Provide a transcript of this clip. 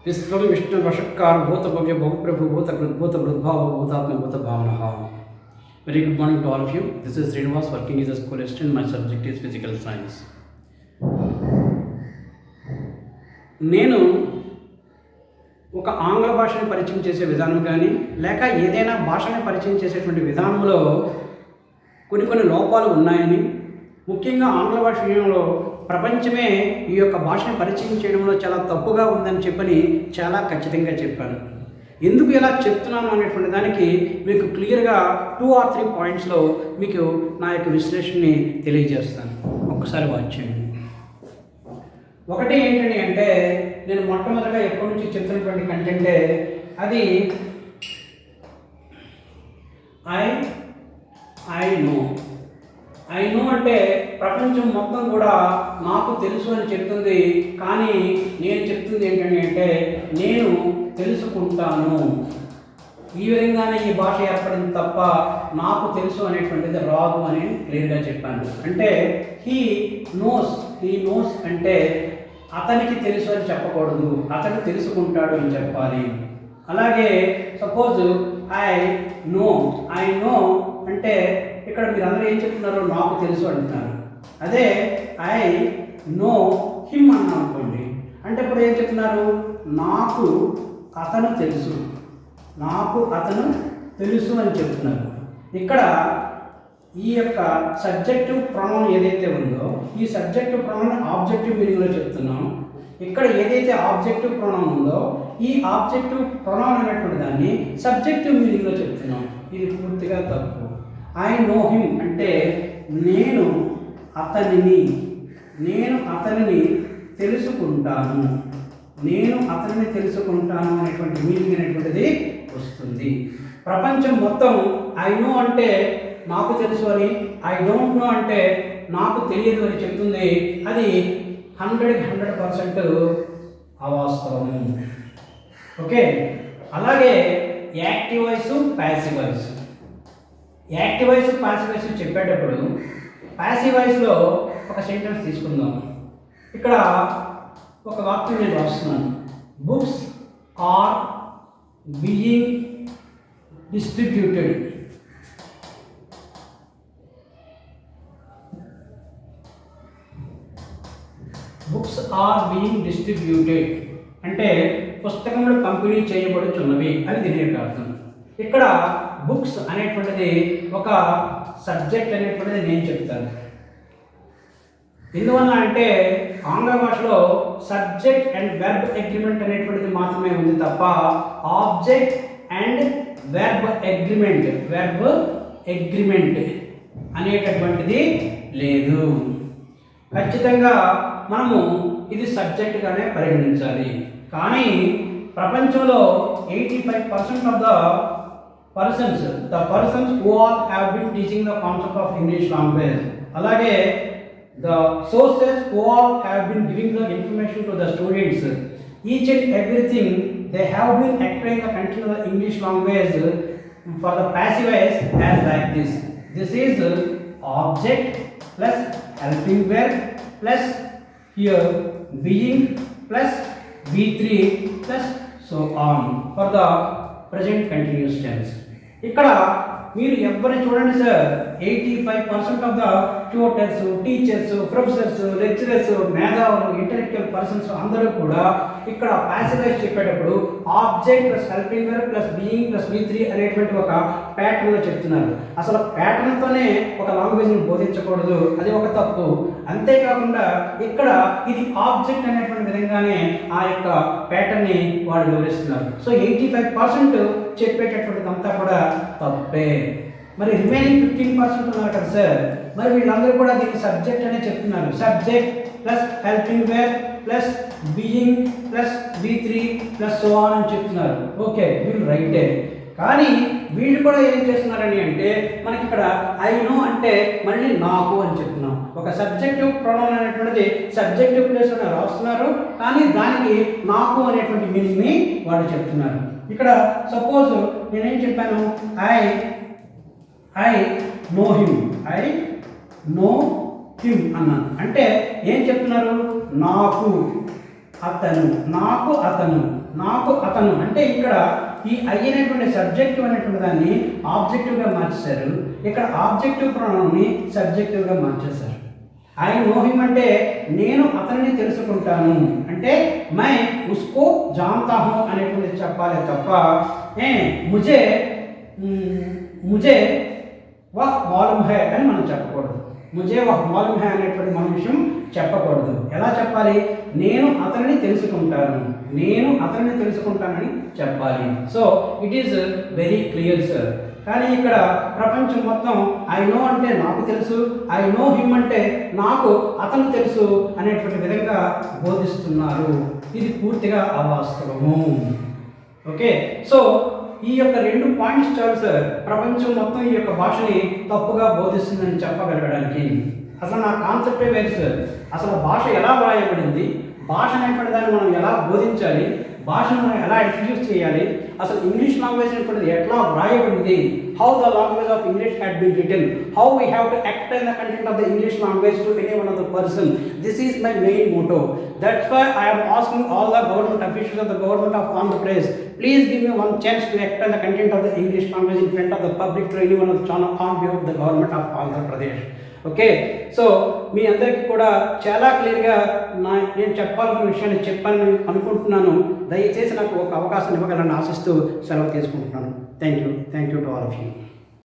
विश्वं विष्णु वषट्कार भूत भव्य बहुप्रभु भूत कृद्भूत वृद्भाव भूतात्म भूत भावना. Very good morning to all of you. This is Srinivas working as a school assistant. My subject is physical science. నేను ఒక ఆంగ్ల భాషని పరిచయం చేసే విధానం కానీ లేక ఏదైనా భాషని పరిచయం చేసేటువంటి విధానంలో కొన్ని లోపాలు ఉన్నాయని, ముఖ్యంగా ఆంగ్ల భాష విషయంలో ప్రపంచమే ఈ యొక్క భాషని పరిచయం చేయడంలో చాలా తప్పుగా ఉందని చెప్పని చాలా ఖచ్చితంగా చెప్పాను. ఎందుకు ఇలా చెప్తున్నాను అనేటువంటి దానికి మీకు క్లియర్గా 2 or 3 పాయింట్స్లో మీకు నా యొక్క విశ్లేషణని తెలియజేస్తాను. ఒక్కసారి వాచ్ చేయండి. ఒకటి ఏంటండి అంటే, నేను మొట్టమొదటిగా ఎప్పటి నుంచి చెప్తున్నటువంటి కంటెంటే అది ఐ నో అంటే ప్రపంచం మొత్తం కూడా నాకు తెలుసు అని చెప్తుంది. కానీ నేను చెప్తుంది ఏంటంటే నేను తెలుసుకుంటాను. ఈ విధంగానే ఈ భాష ఏర్పడింది తప్ప నాకు తెలుసు అనేటువంటిది రాదు అని క్లియర్గా చెప్పాను. అంటే హీ నోస్ అంటే అతనికి తెలుసు అని చెప్పకూడదు, అతను తెలుసుకుంటాడు అని చెప్పాలి. అలాగే సపోజ్ ఐ నో అంటే ఇక్కడ మీరు అందరూ ఏం చెప్తున్నారు, నాకు తెలుసు అంటున్నారు. అదే ఐ నో హిమ్ అన్నా అనుకోండి, అంటే ఇప్పుడు ఏం చెప్తున్నారు, నాకు అతను తెలుసు అని చెప్తున్నారు. ఇక్కడ ఈ యొక్క సబ్జెక్టివ్ ప్రొనౌన్ ఏదైతే ఉందో ఈ సబ్జెక్టివ్ ప్రొనౌన్ ఆబ్జెక్టివ్ మీనింగ్లో చెప్తున్నాం. ఇక్కడ ఏదైతే ఆబ్జెక్టివ్ ప్రొనౌన్ ఉందో ఈ ఆబ్జెక్టివ్ ప్రొనౌన్ అనేటువంటి దాన్ని సబ్జెక్టివ్ మీనింగ్లో చెప్తున్నాం. ఇది పూర్తిగా తప్పు. ఐ నో హిమ్ అంటే నేను అతనిని తెలుసుకుంటాను అనేటువంటి మీనింగ్ అనేటువంటిది వస్తుంది. ప్రపంచం మొత్తం ఐ నో అంటే నాకు తెలుసు అని, ఐ డోంట్ నో అంటే నాకు తెలియదు అని చెప్తుంది. అది 100% అవాస్తవము. ఓకే. అలాగే active voice, passive voice. Active voice, passive voice చెప్పేటప్పుడు ప్యాసివ్ వాయిస్లో ఒక సెంటెన్స్ తీసుకుందాం. ఇక్కడ ఒక వాక్యం నేను రాస్తున్నాను. Books are being distributed. Books are being distributed అంటే పుస్తకములు పంపిణీ చేయబడుచున్నవి అని దీని యొక్క అర్థం. ఇక్కడ బుక్స్ అనేటువంటిది ఒక సబ్జెక్ట్ అనేటువంటిది నేను చెప్తాను. ఎందువల్ల అంటే ఆంగ్ల భాషలో సబ్జెక్ట్ అండ్ వెర్బ్ అగ్రిమెంట్ అనేటువంటిది మాత్రమే ఉంది తప్ప ఆబ్జెక్ట్ అండ్ వెర్బ్ అగ్రిమెంట్ అనేటటువంటిది లేదు. ఖచ్చితంగా మనము ఇది సబ్జెక్ట్గానే పరిగణించాలి. కానీ ప్రపంచంలో 85% of the persons who all have been teaching the concept of English language, అలాగే the sources who all have been giving the information to the students, each and everything they have been explaining the content of the English language for the passive voice as like this. This is object plus helping verb plus here being plus V3 plus so on for the present continuous tense. ఇక్కడ మీరు ఎవరిని చూడండి sir, 85% of the tutors, teachers, professors, lecturers, మేధావులు, intellectual persons అందరూ కూడా ఇక్కడ passive voice చెప్పేటప్పుడు object plus helping verb plus being plus V3 అనేటువంటి ఒక ప్యాటర్న్లో చెప్తున్నారు. అసలు ప్యాటర్న్తోనే ఒక లాంగ్వేజ్ని బోధించకూడదు, అది ఒక తప్పు. అంతేకాకుండా ఇక్కడ ఇది ఆబ్జెక్ట్ అనేటువంటి విధంగానే ఆ యొక్క ప్యాటర్న్ని వాడు వివరిస్తున్నారు. సో 85% చెప్పేటటువంటిదంతా కూడా తప్పే. మరి రిమైనింగ్ 15% ఉన్నారు కదా సార్, మరి వీళ్ళందరూ కూడా దీనికి సబ్జెక్ట్ అనే చెప్తున్నారు. Subject plus helping verb plus being plus V3 plus so on అని చెప్తున్నారు. ఓకే, వీళ్ళు రైటే. కానీ వీళ్ళు కూడా ఏం చేస్తున్నారని అంటే మనకి ఇక్కడ ఐ నో అంటే మళ్ళీ నాకు అని చెప్తున్నాం. ఒక సబ్జెక్టివ్ ప్రొనౌన్ అనేటువంటిది సబ్జెక్టివ్ ప్లేస్లోనే రాస్తున్నారు, కానీ దానికి నాకు అనేటువంటి మీనింగ్ని వాళ్ళు చెప్తున్నారు. ఇక్కడ సపోజ్ నేనేం చెప్పాను, ఐ నో హిమ్ అన్నాను. అంటే ఏం చెప్తున్నారు, నాకు అతను, నాకు అతను అంటే ఇక్కడ ఈ ఐ అనేటువంటి సబ్జెక్టివ్ అనేటువంటి దాన్ని ఆబ్జెక్టివ్గా మార్చేశారు. ఇక్కడ ఆబ్జెక్టివ్ ప్రొనౌన్ని సబ్జెక్టివ్గా మార్చేశారు. ఐ నో హిమ్ అంటే నేను అతనిని తెలుసుకుంటాను అంటే మై ఉస్కో జాన్తా హూ అనేటువంటిది చెప్పాలి తప్ప ముజే ముజే వహ్ మాలూమ్ హై అని మనం చెప్పకూడదు. ముజే వహ్ మాలూమ్ హై అనేటువంటి మన విషయం చెప్పకూడదు. ఎలా చెప్పాలి? నేను అతనిని తెలుసుకుంటానని చెప్పాలి. So it is very clear sir. కానీ ఇక్కడ ప్రపంచం మొత్తం ఐ నో అంటే నాకు తెలుసు, ఐ నో హిమ్ అంటే నాకు అతను తెలుసు అనేటువంటి విధంగా బోధిస్తున్నారు. ఇది పూర్తిగా అవాస్తవము. ఓకే, సో ఈ యొక్క 2 పాయింట్స్ చాలు సార్ ప్రపంచం మొత్తం ఈ యొక్క భాషని తప్పుగా బోధిస్తుందని చెప్పగలగడానికి. అసలు నా కాన్సెప్టే వేరు సార్. అసలు భాష ఎలా వ్రాయబడింది, భాష అనేటువంటి దాన్ని మనం ఎలా బోధించాలి, భాషను మనం ఎలా ఇంట్రడ్యూస్ చేయాలి, అసలు ఇంగ్లీష్ లాంగ్వేజ్ అనేటువంటిది ఎట్లా వ్రాయబడింది, how the language of English had been written, how we have to explain the content of the English language to any one of the person. This is my main motto. That's why I am asking all the government officials of the government of Andhra Pradesh, please give me one chance to explain the content of the English language in front of the public to anyone of the channel on behalf of the government of Andhra Pradesh. Okay, so మీ అందరికీ కూడా చాలా క్లియర్గా నేను చెప్పాలన్న విషయాన్ని చెప్పాలని అనుకుంటున్నాను. దయచేసి నాకు ఒక అవకాశం ఇవ్వగలని ఆశిస్తూ సెలవు తీసుకుంటున్నాను. Thank you to all of you.